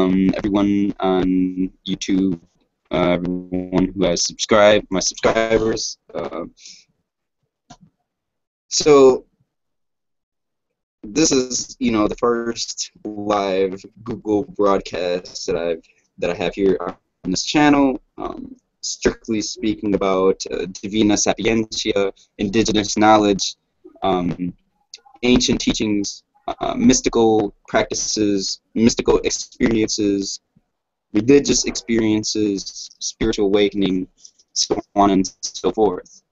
everyone on YouTube, everyone who has subscribed, my subscribers. So this is, the first live Google broadcast that I have here on this channel. Strictly speaking about Divina Sapientia, indigenous knowledge, ancient teachings, mystical practices, mystical experiences, religious experiences, spiritual awakening, so on and so forth.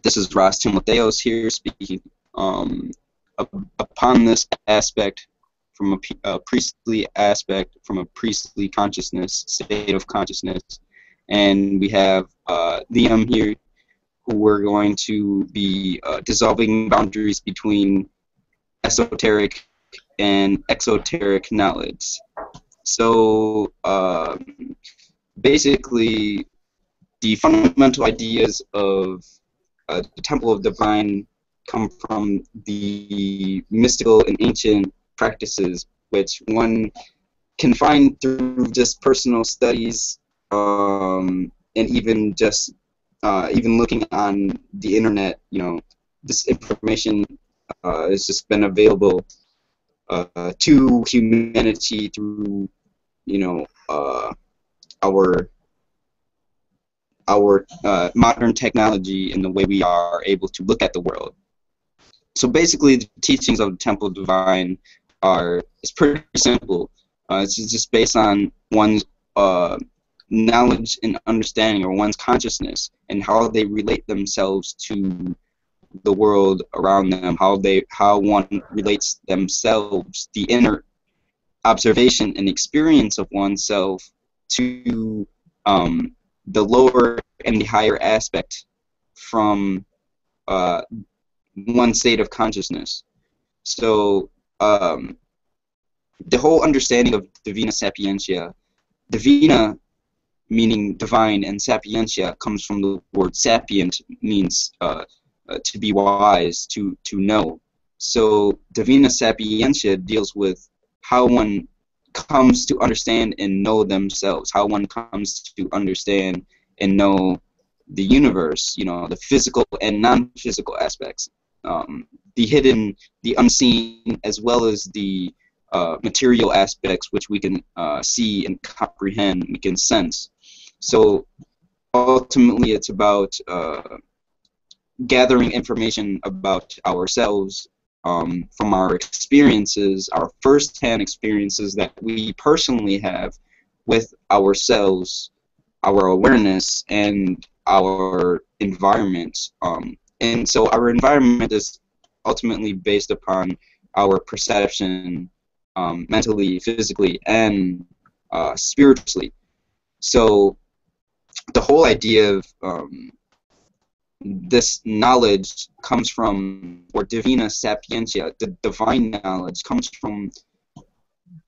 This is Ras Timotheos here speaking upon this aspect from a priestly aspect, from a priestly consciousness, state of consciousness. And we have Liam here, who we're going to be dissolving boundaries between esoteric and exoteric knowledge. So basically, the fundamental ideas of the Temple of Divine come from the mystical and ancient practices, which one can find through just personal studies, and even just even looking on the internet. This information has just been available to humanity through our modern technology and the way we are able to look at the world. So basically, the teachings of the Temple Divine it's pretty simple. It's just based on one's knowledge and understanding, or one's consciousness, and how they relate themselves to the world around them, how one relates themselves, the inner observation and experience of oneself to the lower and the higher aspect from one state of consciousness. So the whole understanding of Divina Sapientia, Divina meaning divine, and Sapientia comes from the word sapient, means to be wise, to know. So Divina Sapientia deals with how one comes to understand and know themselves, how one comes to understand and know the universe, the physical and non-physical aspects, the hidden, the unseen, as well as the material aspects, which we can see and comprehend, we can sense. So ultimately, it's about gathering information about ourselves from our experiences, our first-hand experiences that we personally have with ourselves, our awareness, and our environment. And so our environment is ultimately based upon our perception, mentally, physically, and spiritually. So the whole idea of this knowledge comes from, or Divina Sapientia, the divine knowledge, comes from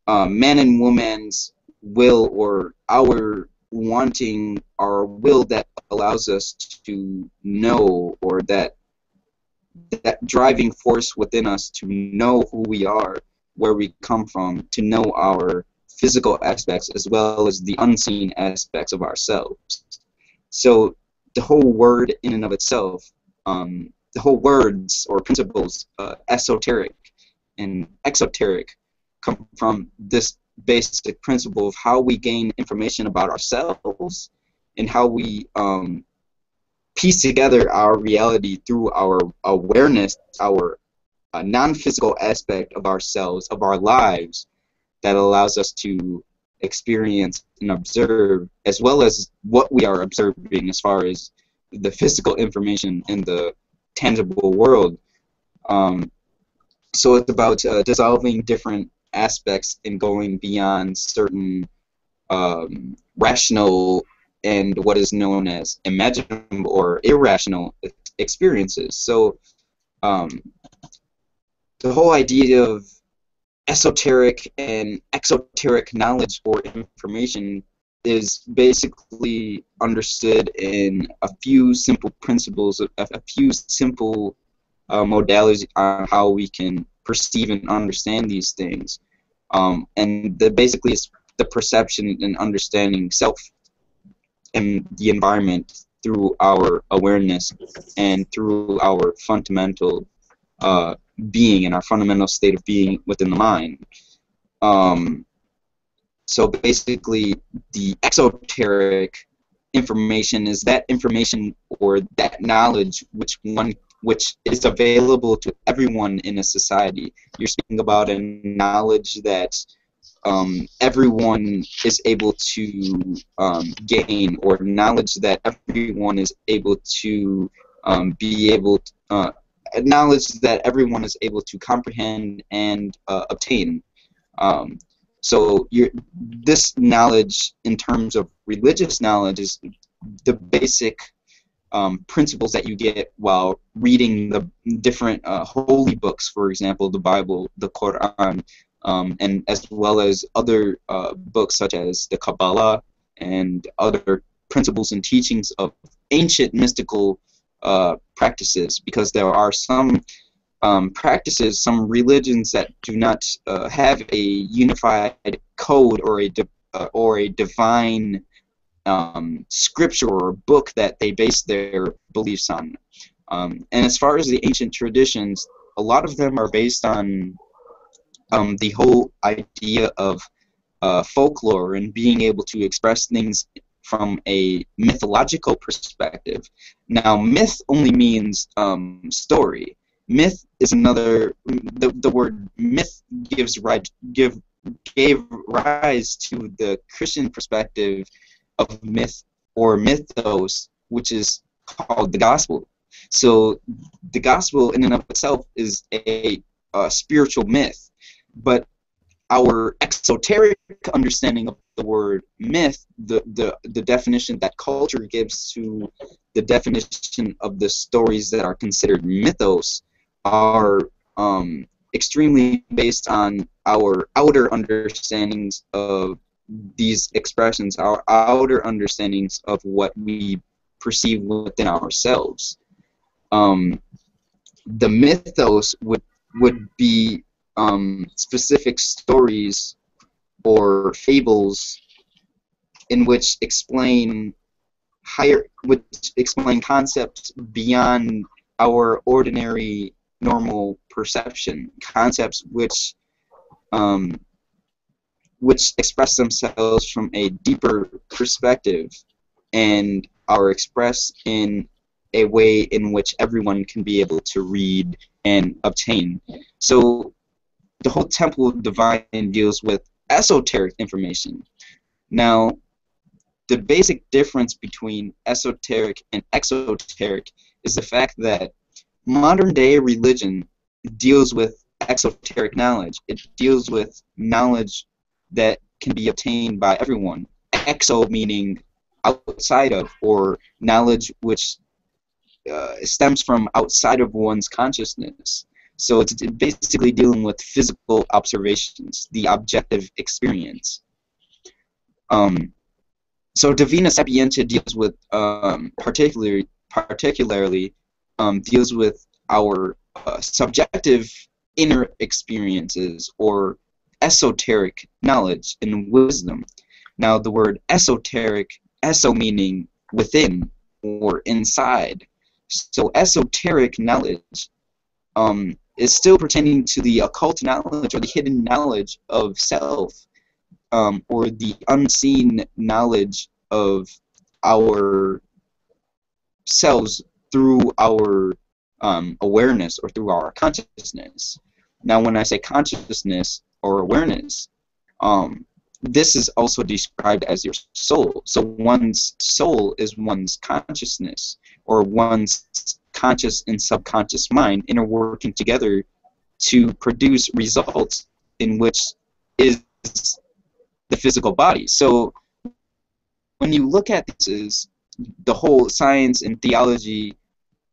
man and woman's will, or our wanting, our will that allows us to know, or that driving force within us to know who we are, where we come from, to know our physical aspects as well as the unseen aspects of ourselves. So the whole word in and of itself, the whole words or principles, esoteric and exoteric, come from this basic principle of how we gain information about ourselves and how we piece together our reality through our awareness, our non-physical aspect of ourselves, of our lives, that allows us to experience and observe, as well as what we are observing as far as the physical information in the tangible world. So it's about dissolving different aspects and going beyond certain rational and what is known as imaginable or irrational experiences. So the whole idea of esoteric and exoteric knowledge or information is basically understood in a few simple principles, a few simple modalities on how we can perceive and understand these things. And basically it's the perception and understanding self and the environment through our awareness and through our fundamental being and our fundamental state of being within the mind. So basically, the exoteric information is that information or that knowledge which is available to everyone in a society. You're speaking about a knowledge that everyone is able to gain, or knowledge that everyone is able to knowledge that everyone is able to comprehend and obtain. So this knowledge, in terms of religious knowledge, is the basic principles that you get while reading the different holy books, for example, the Bible, the Quran, and as well as other books such as the Kabbalah and other principles and teachings of ancient mystical practices, because there are some practices, some religions that do not have a unified code or a divine scripture or book that they base their beliefs on. And as far as the ancient traditions, a lot of them are based on the whole idea of folklore and being able to express things from a mythological perspective. Now, myth only means story. Myth is another. The word myth gave rise to the Christian perspective of myth or mythos, which is called the gospel. So the gospel in and of itself is a spiritual myth, but our exoteric understanding of the word myth, the definition that culture gives to the definition of the stories that are considered mythos, are extremely based on our outer understandings of these expressions, our outer understandings of what we perceive within ourselves. The mythos would be specific stories or fables in which explain concepts beyond our ordinary normal perception, concepts which express themselves from a deeper perspective and are expressed in a way in which everyone can be able to read and obtain. So the whole Temple of Divine deals with esoteric information. Now, the basic difference between esoteric and exoteric is the fact that modern-day religion deals with exoteric knowledge. It deals with knowledge that can be obtained by everyone. Exo meaning outside of, or knowledge which stems from outside of one's consciousness. So it's basically dealing with physical observations, the objective experience. So Divina Sapientia deals with particularly deals with our subjective inner experiences, or esoteric knowledge and wisdom. Now, the word esoteric, eso meaning within or inside. So esoteric knowledge is still pertaining to the occult knowledge or the hidden knowledge of self, or the unseen knowledge of our selves through our awareness or through our consciousness. Now, when I say consciousness or awareness, this is also described as your soul. So one's soul is one's consciousness, or one's conscious and subconscious mind interworking together to produce results in which is the physical body. So when you look at this, is the whole science and theology,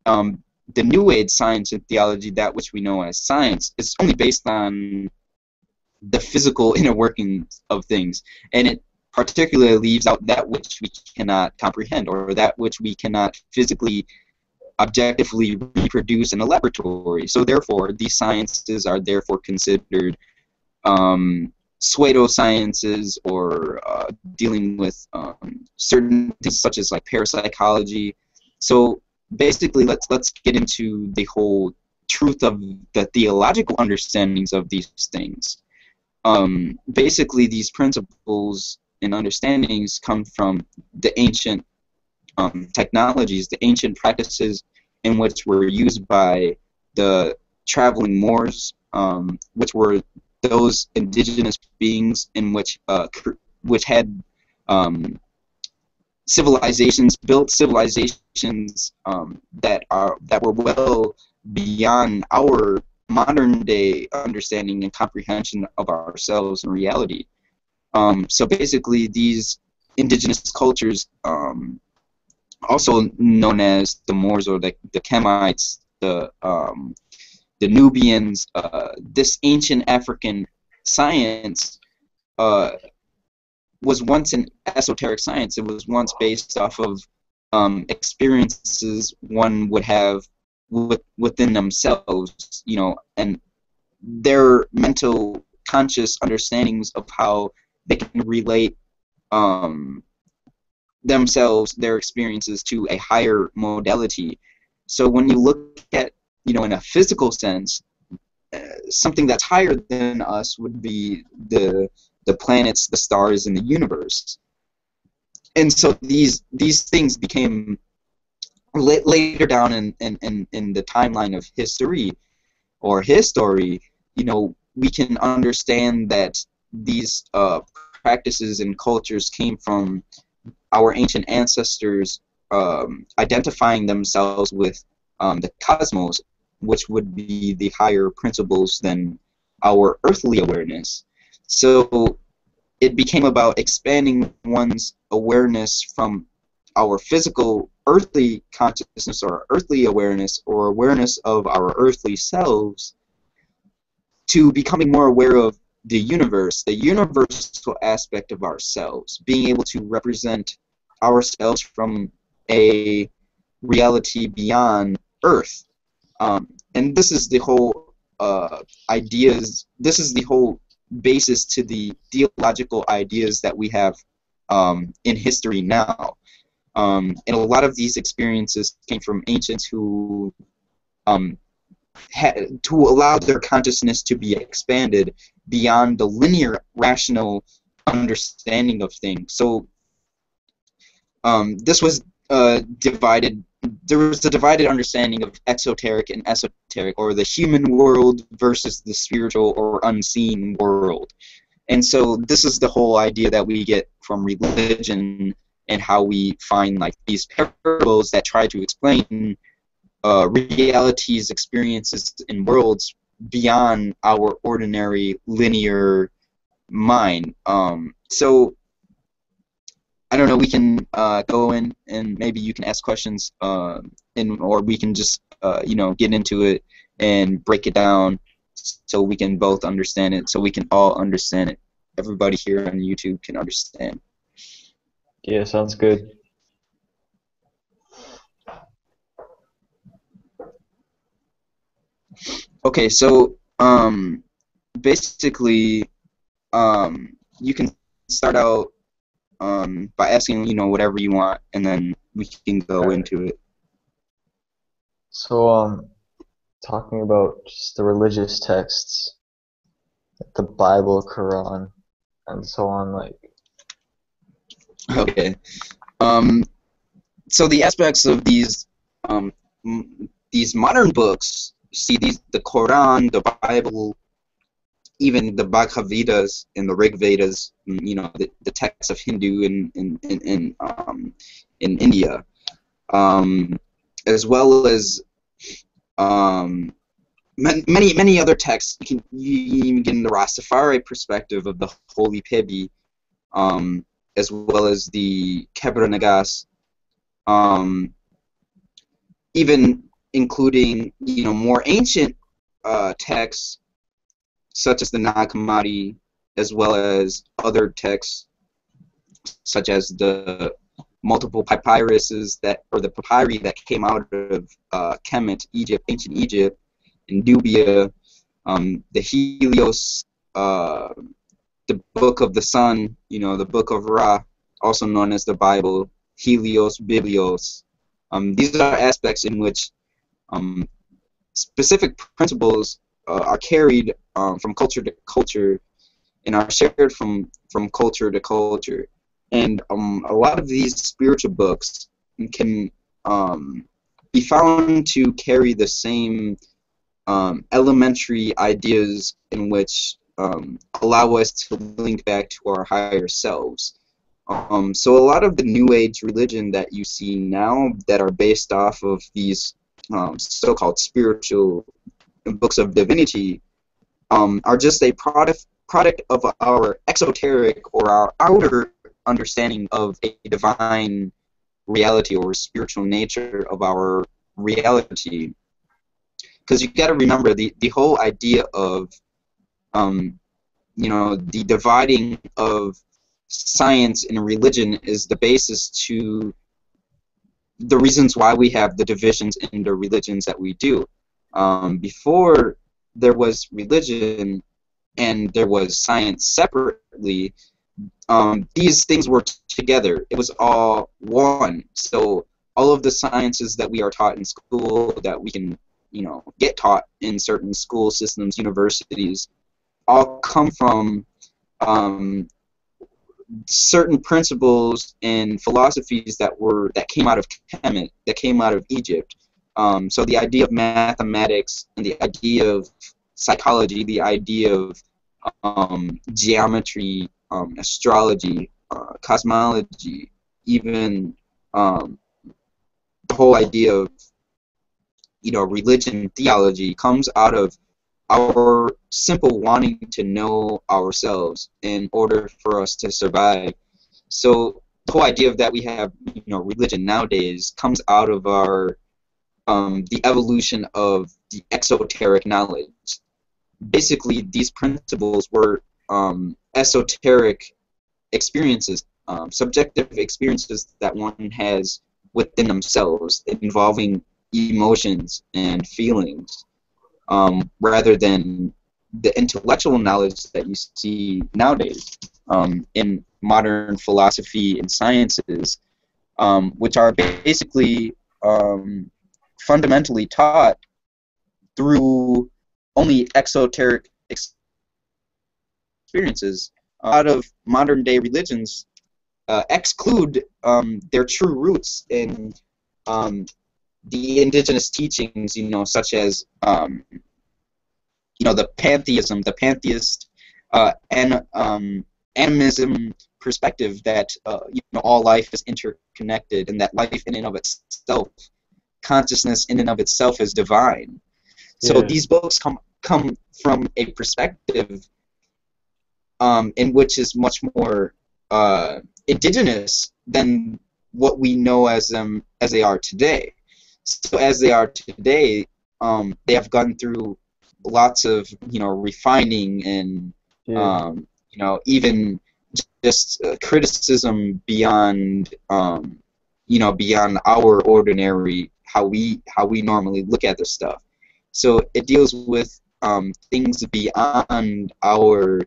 the New Age science and theology, that which we know as science, is only based on the physical inner workings of things, and it particularly leaves out that which we cannot comprehend, or that which we cannot physically, objectively reproduce in a laboratory. So therefore, these sciences are therefore considered pseudosciences or dealing with certain things such as like parapsychology. So basically, let's get into the whole truth of the theological understandings of these things. Basically, these principles and understandings come from the ancient technologies, the ancient practices in which were used by the traveling Moors, which were those indigenous beings in which had civilizations, built civilizations that were well beyond our modern day understanding and comprehension of ourselves and reality. So basically, these indigenous cultures, also known as the Moors or the Kemites, the Nubians, this ancient African science was once an esoteric science. It was once based off of experiences one would have within themselves, you know, and their mental conscious understandings of how they can relate themselves, their experiences, to a higher modality. So when you look at, you know, in a physical sense, something that's higher than us would be the planets, the stars, and the universe. And so these things became later down in the timeline of history or history. You know, we can understand that these practices and cultures came from our ancient ancestors identifying themselves with the cosmos, which would be the higher principles than our earthly awareness. So it became about expanding one's awareness from our physical earthly consciousness or earthly awareness or awareness of our earthly selves to becoming more aware of the universe, the universal aspect of ourselves, being able to represent ourselves from a reality beyond Earth. And this is the whole ideas, this is the whole basis to the theological ideas that we have in history now. And a lot of these experiences came from ancients who had to allow their consciousness to be expanded beyond the linear, rational understanding of things. So this was divided. There was a divided understanding of exoteric and esoteric, or the human world versus the spiritual or unseen world. And so this is the whole idea that we get from religion and how we find like these parables that try to explain realities, experiences, and worlds beyond our ordinary linear mind. So I don't know, we can go in and maybe you can ask questions, or we can just you know, get into it and break it down so we can both understand it, so we can all understand it. Everybody here on YouTube can understand. Yeah, sounds good. Okay, so basically you can start out by asking, you know, whatever you want, and then we can go into it. So, talking about just the religious texts, like the Bible, Quran, and so on, like. Okay. So the aspects of these modern books, see the Quran, the Bible, even the Bhagavad Vedas and the Rig Vedas, you know, the texts of Hindu in India, as well as many other texts. You even get in the Rastafari perspective of the Holy Pibi, as well as the Kebra Nagas, even including, you know, more ancient texts such as the Nag Hammadi, as well as other texts such as the multiple papyruses or the papyri that came out of Kemet, Egypt, ancient Egypt, and Nubia, the Helios the book of the sun, the book of Ra, also known as the Bible, Helios, Biblios. These are aspects in which specific principles are carried from culture to culture and are shared from culture to culture. And a lot of these spiritual books can be found to carry the same elementary ideas in which allow us to link back to our higher selves. So a lot of the New Age religion that you see now that are based off of these so-called spiritual books of divinity are just a product of our exoteric or our outer understanding of a divine reality or spiritual nature of our reality. Because you got to remember the whole idea of the dividing of science and religion is the basis to the reasons why we have the divisions in the religions that we do. Before there was religion and there was science separately, these things were together. It was all one. So all of the sciences that we are taught in school, that we can get taught in certain school systems, universities, all come from certain principles and philosophies that came out of Egypt. So the idea of mathematics and the idea of psychology, the idea of geometry, astrology, cosmology, even the whole idea of religion, theology, comes out of our simple wanting to know ourselves in order for us to survive. So the whole idea of that we have religion nowadays comes out of our the evolution of the exoteric knowledge. Basically, these principles were esoteric experiences, subjective experiences that one has within themselves, involving emotions and feelings, rather than the intellectual knowledge that you see nowadays in modern philosophy and sciences, which are basically fundamentally taught through only exoteric experiences. A lot of modern day religions exclude their true roots in the indigenous teachings, such as the pantheism, the pantheist animism perspective that all life is interconnected and that life in and of itself, consciousness in and of itself, is divine. So these books come from a perspective in which is much more indigenous than what we know as they are today. So as they are today, they have gone through lots of refining and even just criticism beyond beyond our ordinary how we normally look at this stuff. So it deals with things beyond our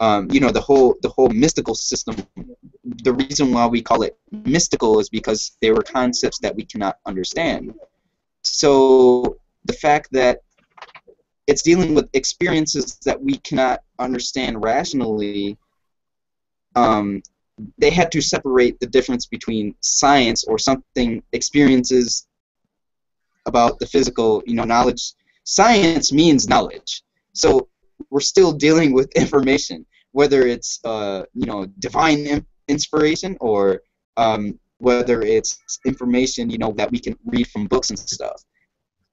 the whole mystical system. The reason why we call it mystical is because they were concepts that we cannot understand. So the fact that it's dealing with experiences that we cannot understand rationally, they had to separate the difference between science or something, experiences about the physical, knowledge. Science means knowledge. So we're still dealing with information, whether it's divine inspiration or whether it's information that we can read from books and stuff.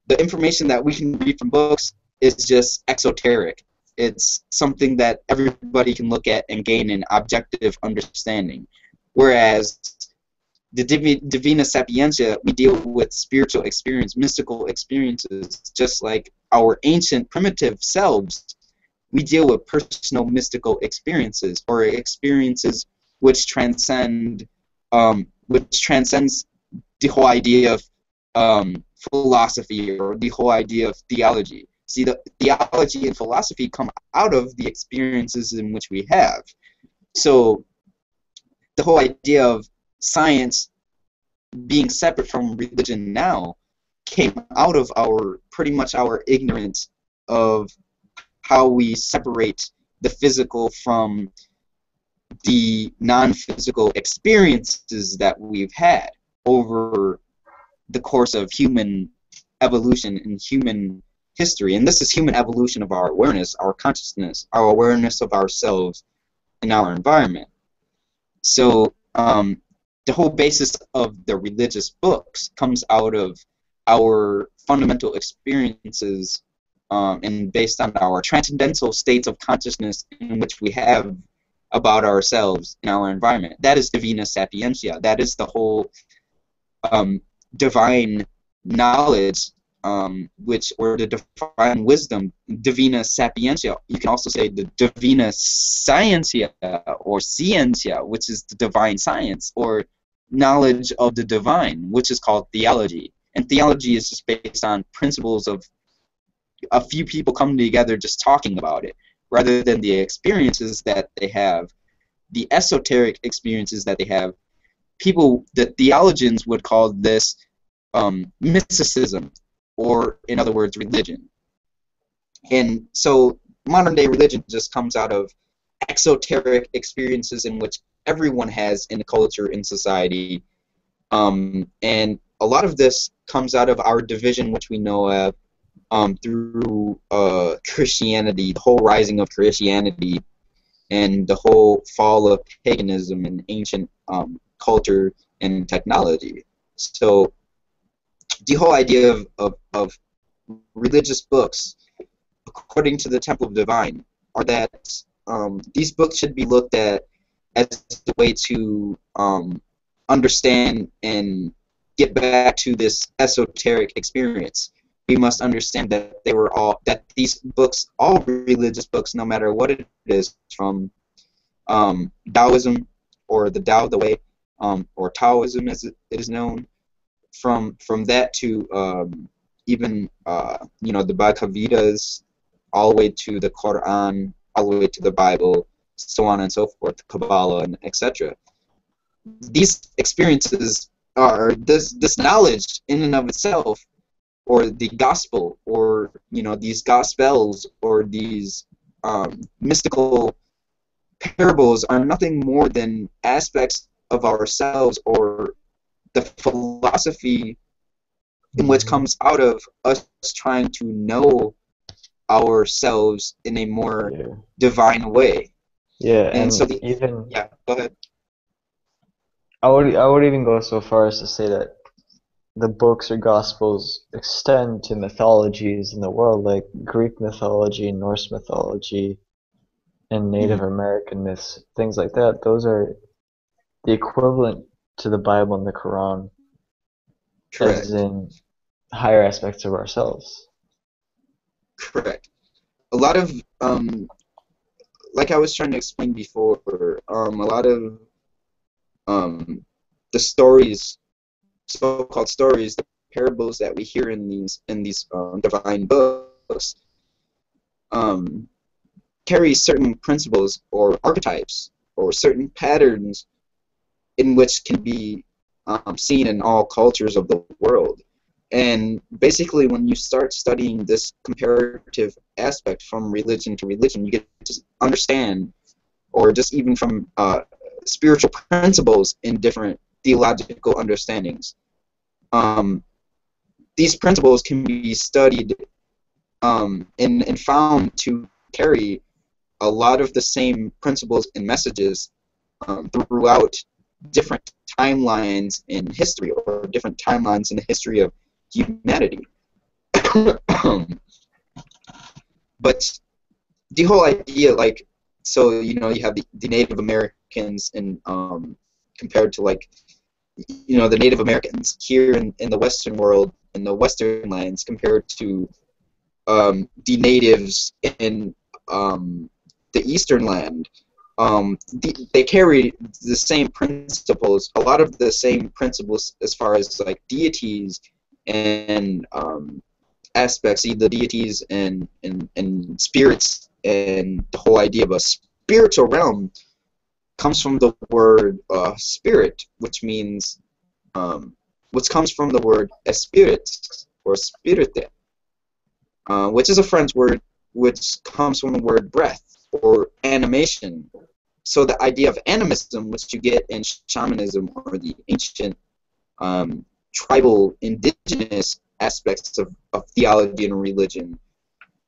The information that we can read from books is just exoteric. It's something that everybody can look at and gain an objective understanding. Whereas the Divina Sapientia, we deal with spiritual experience, mystical experiences, just like our ancient primitive selves. We deal with personal mystical experiences, or experiences which transcends the whole idea of philosophy or the whole idea of theology. See, the theology and philosophy come out of the experiences in which we have. So the whole idea of science being separate from religion now came out of pretty much our ignorance of how we separate the physical from the non-physical experiences that we've had over the course of human evolution and human history. And this is human evolution of our awareness, our consciousness, our awareness of ourselves and our environment. So the whole basis of the religious books comes out of our fundamental experiences and based on our transcendental states of consciousness in which we have about ourselves and our environment. That is divina sapientia. That is the whole divine knowledge, or the divine wisdom, divina sapientia. You can also say the divina scientia or scientia, which is the divine science or knowledge of the divine, which is called theology. And theology is just based on principles of a few people coming together just talking about it, rather than the experiences that they have, the esoteric experiences that they have. The theologians would call this mysticism, or in other words, religion. And so modern day religion just comes out of exoteric experiences in which everyone has in the culture, in society. And a lot of this comes out of our division, which we know of through Christianity, the whole rising of Christianity, and the whole fall of paganism and ancient culture and technology. So the whole idea of religious books, according to the Temple of Divine, are that these books should be looked at as a way to understand and get back to this esoteric experience. We must understand that these books, all religious books, no matter what it is, from Taoism or the Tao, the way, or Taoism as it is known, from that to even the Bhagavad Gita's, all the way to the Quran, all the way to the Bible, so on and so forth, Kabbalah, and etc. These experiences are this knowledge in and of itself, or the gospel, or these gospels, or these mystical parables, are nothing more than aspects of ourselves, or the philosophy in which comes out of us trying to know ourselves in a more divine way. Yeah, and so even go ahead. I would even go so far as to say that the books or gospels extend to mythologies in the world, like Greek mythology, Norse mythology, and Native American myths, things like that. Those are the equivalent to the Bible and the Quran. Correct. As in higher aspects of ourselves. Correct. A lot of, like I was trying to explain before, a lot of the stories, so-called stories, the parables that we hear in these divine books, carry certain principles or archetypes or certain patterns in which can be seen in all cultures of the world. And basically, when you start studying this comparative aspect from religion to religion, you get to understand, or just even from spiritual principles in different theological understandings. These principles can be studied and found to carry a lot of the same principles and messages throughout different timelines in history, or different timelines in the history of humanity. But the whole idea, like, so you have the Native Americans, and compared to, like, the Native Americans here in the Western world, in the Western lands, compared to the natives in the Eastern land. They carry the same principles, a lot of the same principles, as far as like deities and aspects, see the deities and spirits, and the whole idea of a spiritual realm comes from the word spirit, which means which comes from the word esprit or spirite, which is a French word which comes from the word breath or animation. So the idea of animism, which you get in shamanism or the ancient tribal indigenous aspects of theology and religion,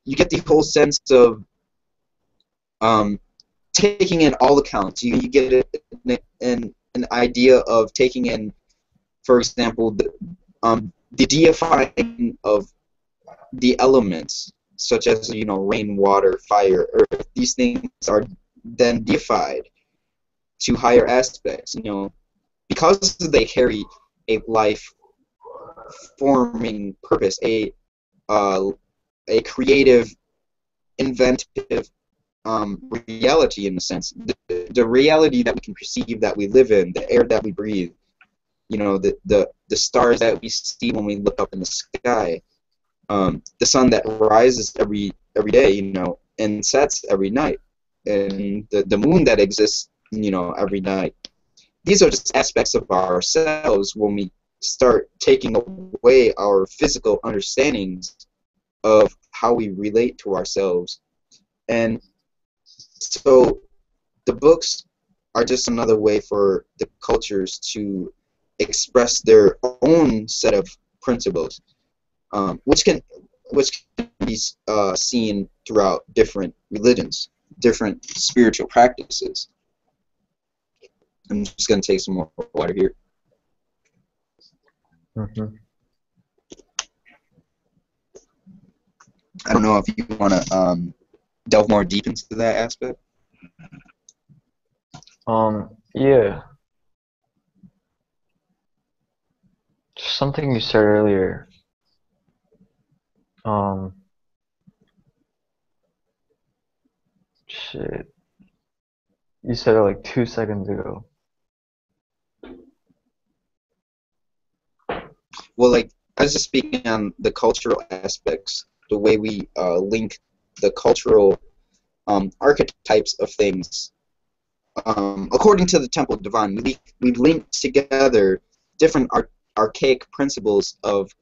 you get the whole sense of taking in all accounts. You get an idea of taking in, for example, the deifying of the elements, such as, you know, rain, water, fire, earth. These things are then deified to higher aspects, you know, because they carry a life-forming purpose, a creative, inventive reality, in a sense. The reality that we can perceive, that we live in, the air that we breathe, you know, the stars that we see when we look up in the sky, the sun that rises every day, you know, and sets every night, and the moon that exists, you know, every night. These are just aspects of ourselves when we start taking away our physical understandings of how we relate to ourselves. And so the books are just another way for the cultures to express their own set of principles, which can be seen throughout different religions, different spiritual practices. I'm just going to take some more water here. Mm-hmm. I don't know if you want to delve more deep into that aspect. Yeah. Something you said earlier. Shit. You said it like 2 seconds ago. Well, like, I was just speaking on the cultural aspects, the way we link the cultural archetypes of things. According to the Temple Divine, we link together different archaic principles of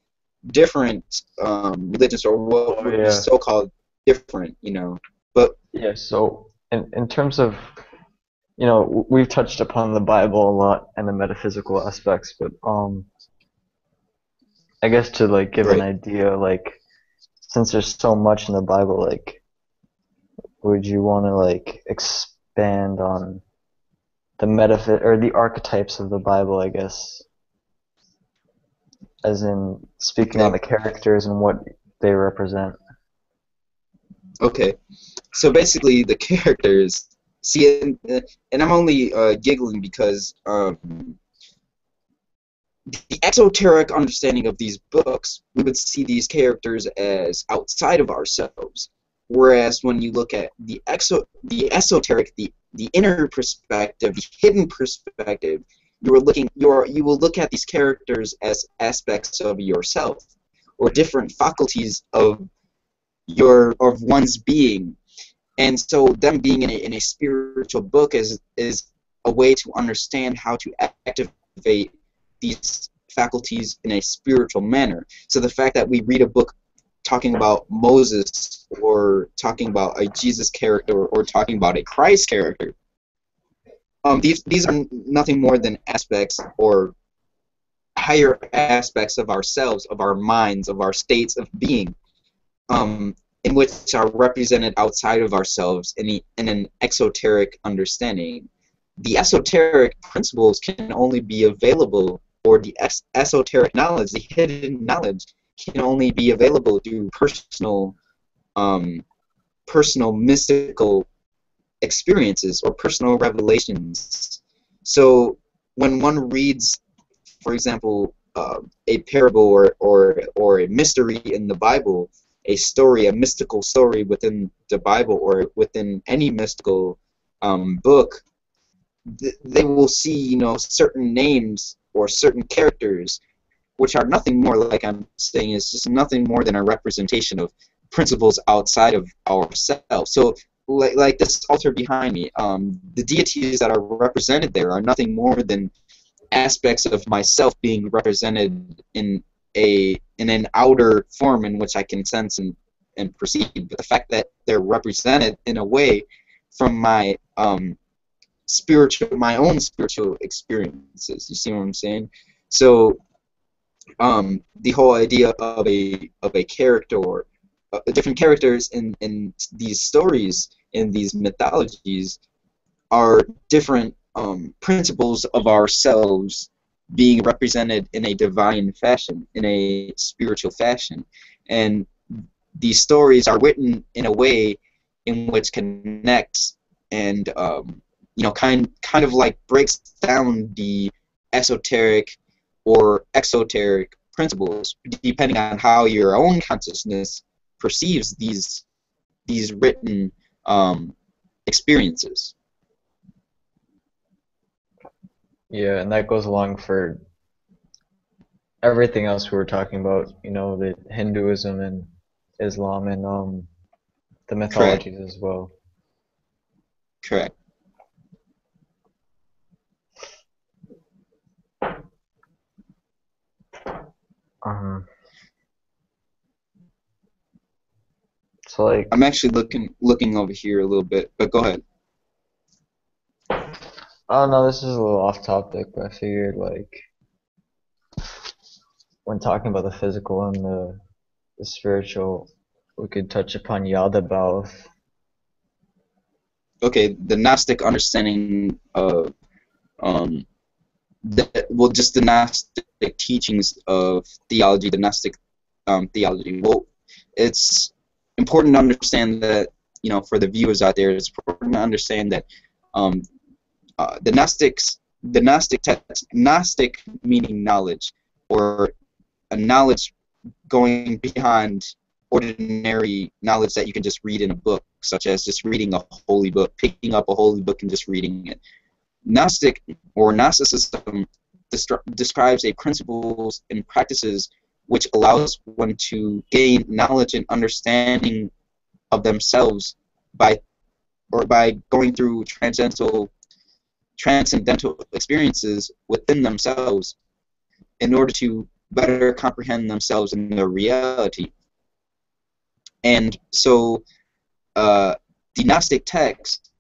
different religions, or what would be so-called different, you know. But yeah, so in terms of, you know, we've touched upon the Bible a lot and the metaphysical aspects, but I guess to like give an idea, like, since there's so much in the Bible, like, would you want to like expand on the or the archetypes of the Bible, I guess, as in speaking on the characters and what they represent? Okay, so basically the characters, see, and I'm only giggling because the exoteric understanding of these books, we would see these characters as outside of ourselves. Whereas when you look at the esoteric, the inner perspective, the hidden perspective, you will look at these characters as aspects of yourself, or different faculties of one's being. And so them being in a spiritual book is a way to understand how to activate these faculties in a spiritual manner. So the fact that we read a book talking about Moses, or talking about a Jesus character, or talking about a Christ character, these are nothing more than aspects or higher aspects of ourselves, of our minds, of our states of being, in which are represented outside of ourselves in an exoteric understanding. The esoteric principles can only be available, or the esoteric knowledge, the hidden knowledge, can only be available through personal mystical experiences or personal revelations. So when one reads, for example, a parable or a mystery in the Bible, a story, a mystical story within the Bible or within any mystical book, they will see, you know, certain names or certain characters which are nothing more, like I'm saying, is just nothing more than a representation of principles outside of ourselves. So, like this altar behind me, the deities that are represented there are nothing more than aspects of myself being represented in an outer form in which I can sense and perceive. But the fact that they're represented in a way from my my own spiritual experiences. You see what I'm saying? So the whole idea of a character, or different characters in these stories, in these mythologies, are different principles of ourselves being represented in a divine fashion, in a spiritual fashion. And these stories are written in a way in which connects and kind of like breaks down the esoteric or exoteric principles, depending on how your own consciousness perceives these written experiences. Yeah, and that goes along for everything else we were talking about, the Hinduism and Islam and the Correct. mythologies as well. Correct. So like, I'm actually looking over here a little bit, but go ahead. oh no, this is a little off topic, but I figured like when talking about the physical and the spiritual, we could touch upon Yaldabaoth. Okay, the Gnostic understanding of just the Gnostic teachings of theology, the Gnostic theology. Well, it's important to understand that, for the viewers out there, it's important to understand that the Gnostic text, Gnostic meaning knowledge, or a knowledge going beyond ordinary knowledge that you can just read in a book, such as just reading a holy book, picking up a holy book and just reading it. Gnostic or Gnosticism describes a principles and practices which allows one to gain knowledge and understanding of themselves by going through transcendental experiences within themselves in order to better comprehend themselves and their reality. And so the Gnostic text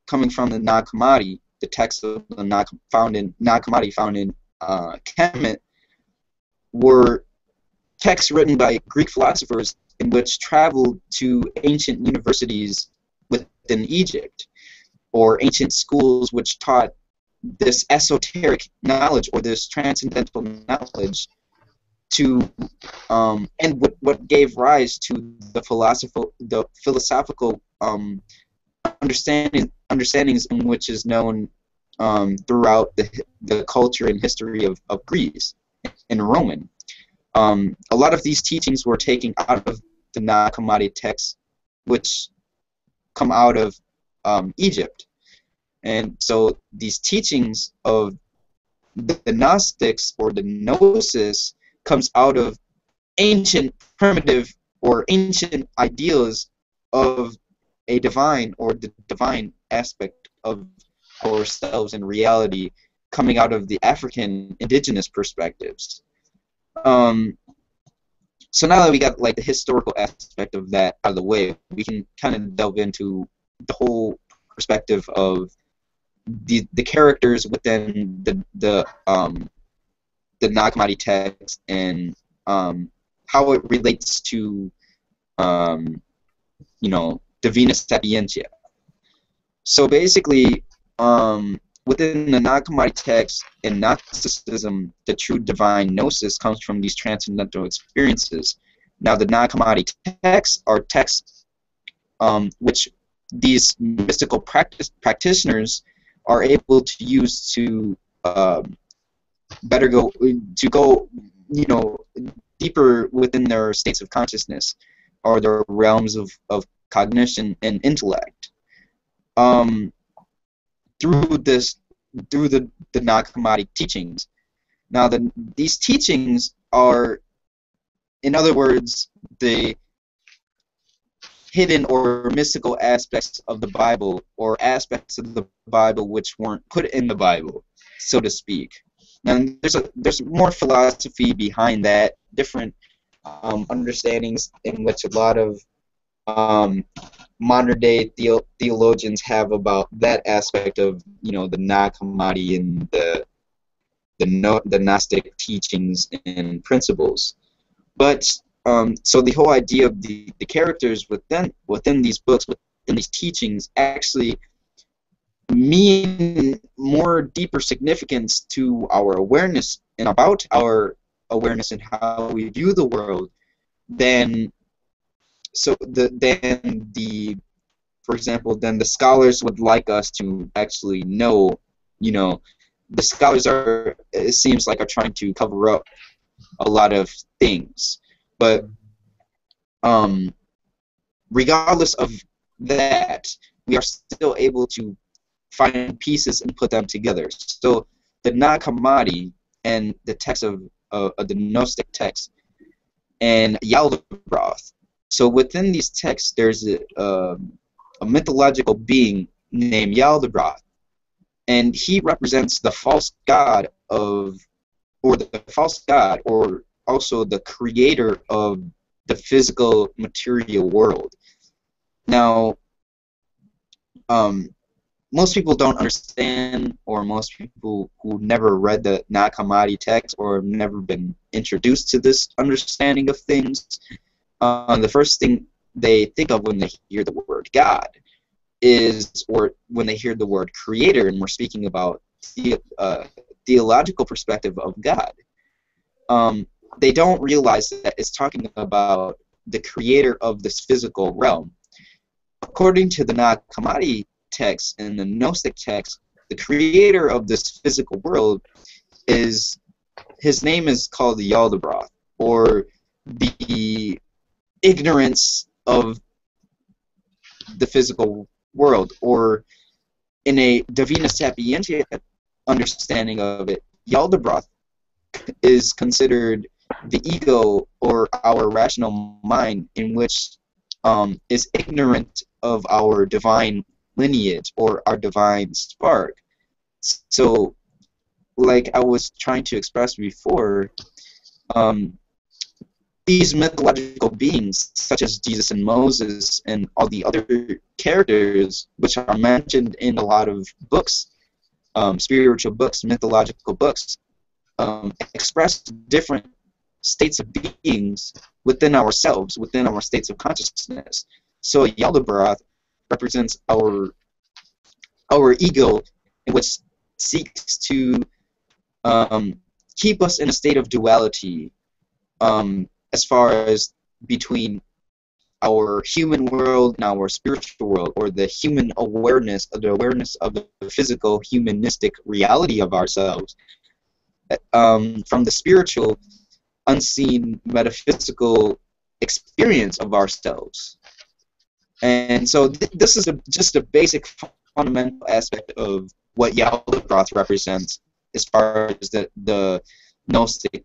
coming from the Nag Hammadi, the text of the Nag Hammadi found in Kemet, were texts written by Greek philosophers in which traveled to ancient universities within Egypt, or ancient schools which taught this esoteric knowledge or this transcendental knowledge to and what gave rise to the philosophical understandings in which is known throughout the culture and history of Greece and Roman. A lot of these teachings were taken out of the Nag Hammadi texts, which come out of Egypt. And so these teachings of the Gnostics or the Gnosis comes out of ancient primitive or ancient ideas of a divine or the divine aspect of ourselves in reality, coming out of the African indigenous perspectives. So now that we got like the historical aspect of that out of the way, we can kind of delve into the whole perspective of the characters within the Nag Hammadi text and how it relates to Divina Sapientia. So basically, within the Nag Hammadi text and Gnosticism, the true divine gnosis comes from these transcendental experiences. Now, the Nag Hammadi texts are texts which these mystical practitioners are able to use to better go deeper within their states of consciousness or their realms of cognition and intellect. Through the Nag Hammadi teachings, Now, these teachings are, in other words, the hidden or mystical aspects of the Bible, or aspects of the Bible which weren't put in the Bible, so to speak. And there's more philosophy behind that, different understandings in which a lot of modern day theologians have about that aspect of, you know, the Nag Hammadi and the Gnostic teachings and principles. But so the whole idea of the characters within these books, within these teachings, actually mean more deeper significance to our awareness and about our awareness and how we view the world than for example, then the scholars would like us to actually know. You know, the scholars are, it seems like, are trying to cover up a lot of things, but regardless of that, we are still able to find pieces and put them together. So the Nag Hammadi and the text of the Gnostic text and Yaldabaoth. So within these texts, there's a mythological being named Yaldabaoth, and he represents the false god or also the creator of the physical material world. Now, most people don't understand, or most people who never read the Nag Hammadi text or have never been introduced to this understanding of things, the first thing they think of when they hear the word God or when they hear the word creator, and we're speaking about theological perspective of God, they don't realize that it's talking about the creator of this physical realm. According to the Nag Hammadi text and the Gnostic text, the creator of this physical world his name is called the Yaldabaoth, or the ignorance of the physical world, or in a Divina Sapientia understanding of it, Yaldabaoth is considered the ego, or our rational mind, in which is ignorant of our divine lineage or our divine spark. So, like I was trying to express before, these mythological beings, such as Jesus and Moses and all the other characters, which are mentioned in a lot of books, spiritual books, mythological books, express different states of beings within ourselves, within our states of consciousness. So Yaldabaoth represents our ego, which seeks to keep us in a state of duality, as far as between our human world and our spiritual world, or the human awareness, the awareness of the physical, humanistic reality of ourselves, from the spiritual, unseen, metaphysical experience of ourselves. And so this is just a basic fundamental aspect of what Yaldabaoth represents as far as the Gnostic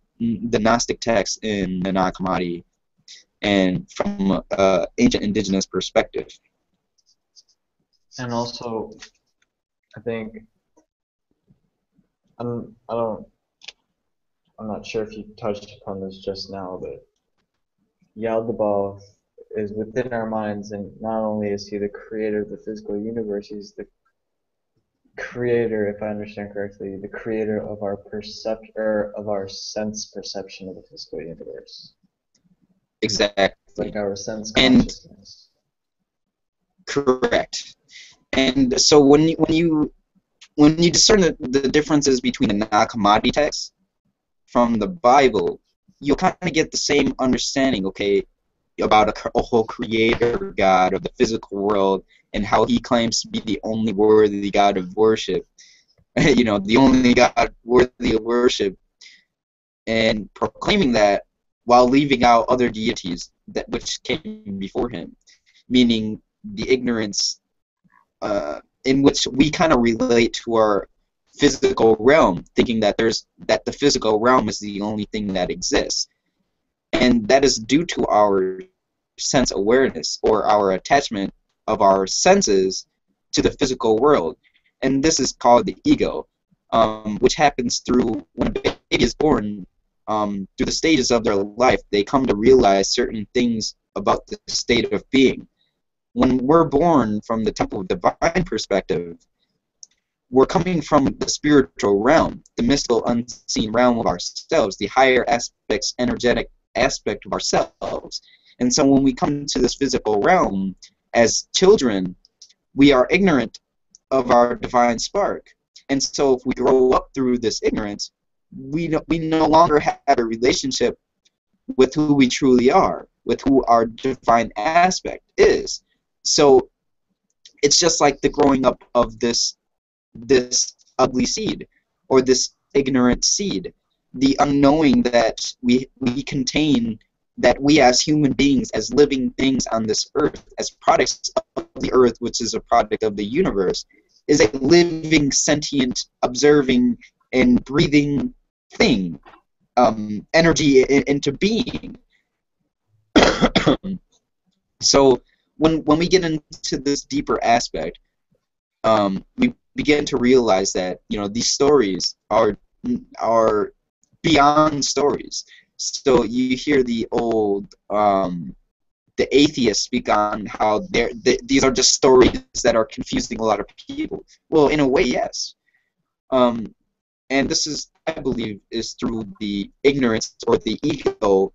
text in the Nag Hammadi, and from ancient indigenous perspective. And also, I think I'm not sure if you touched upon this just now, but Yaldabaoth is within our minds, and not only is he the creator of the physical universe, he's the creator, if I understand correctly, the creator of our sense perception of the physical universe. Exactly. Like our sense consciousness. Correct. And so when you discern the differences between the Nag Hammadi text from the Bible, you'll kind of get the same understanding, okay, about a whole creator God of the physical world, and how he claims to be the only worthy God of worship, you know, the only God worthy of worship, and proclaiming that while leaving out other deities which came before him, meaning the ignorance in which we kind of relate to our physical realm, thinking that the physical realm is the only thing that exists. And that is due to our sense awareness, or our attachment of our senses to the physical world. And this is called the ego, which happens through when a baby is born. Through the stages of their life, they come to realize certain things about the state of being. When we're born from the temple of divine perspective, we're coming from the spiritual realm, the mystical, unseen realm of ourselves, the higher aspects, energetic aspect of ourselves. And so when we come to this physical realm as children, we are ignorant of our divine spark. And so if we grow up through this ignorance, we no longer have a relationship with who we truly are, with who our divine aspect is. So it's just like the growing up of this ugly seed, or this ignorant seed, the unknowing that we contain, that we as human beings, as living things on this earth, as products of the earth, which is a product of the universe, is a living, sentient, observing, and breathing thing, energy into being. So when we get into this deeper aspect, we begin to realize that these stories are beyond stories. So you hear the old the atheists speak on how these are just stories that are confusing a lot of people. Well, in a way, yes. And this is, I believe, is through the ignorance or the ego,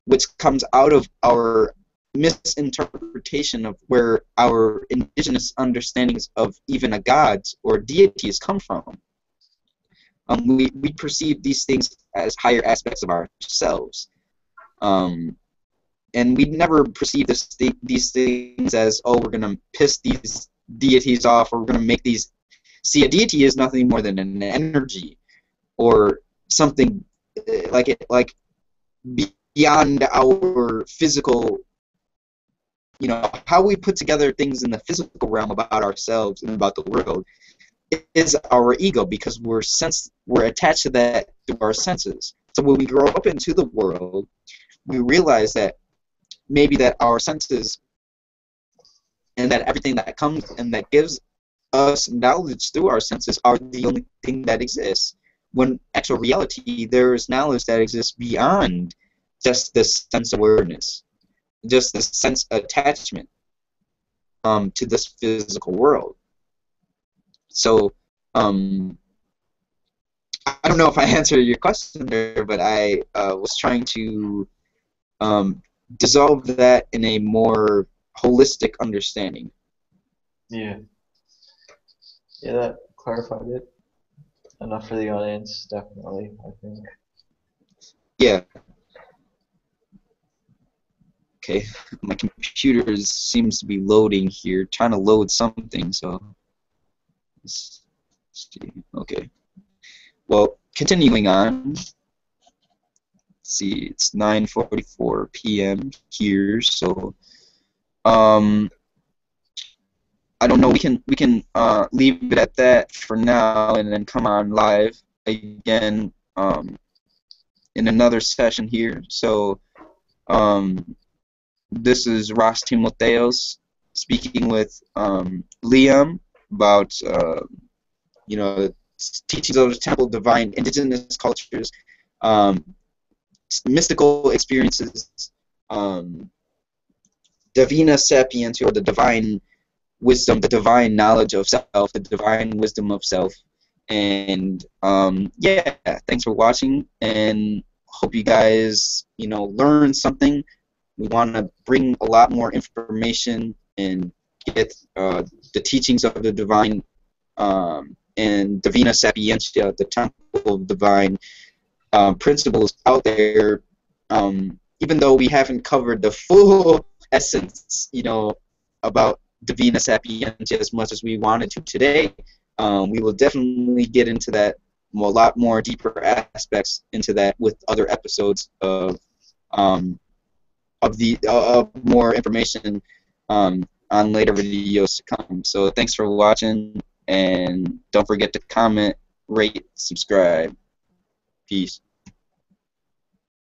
which comes out of our misinterpretation of where our indigenous understandings of even a god or deities come from. We perceive these things as higher aspects of ourselves. And we never perceive these things as, oh, we're going to piss these deities off, or we're going to make these... See, a deity is nothing more than an energy, or something like beyond our physical... how we put together things in the physical realm about ourselves and about the world is our ego, because we're attached to that through our senses. So when we grow up into the world, we realize that maybe that our senses and that everything that comes and that gives us knowledge through our senses are the only thing that exists. When actual reality, there is knowledge that exists beyond just this sense awareness, just this sense attachment to this physical world. So I don't know if I answered your question there, but I was trying to dissolve that in a more holistic understanding. Yeah. Yeah, that clarified it enough for the audience, definitely, I think. Yeah. Okay, my computer seems to be loading here, trying to load something, so let's see. Okay. Well, continuing on. Let's see, it's 9:44 p.m. here, so I don't know. We can leave it at that for now, and then come on live again in another session here. So this is Ras Timotheos speaking with Liam about teachings of the temple, divine indigenous cultures, mystical experiences, divina sapientia, or the divine wisdom, the divine knowledge of self, the divine wisdom of self. And yeah, thanks for watching, and hope you guys learn something. We want to bring a lot more information and get the teachings of the divine and divina sapientia, the temple of divine principles out there, even though we haven't covered the full essence about divina sapientia as much as we wanted to today. We will definitely get into that a lot more deeper aspects into that with other episodes of more information on later videos to come. So thanks for watching, And don't forget to comment, rate, subscribe. Peace.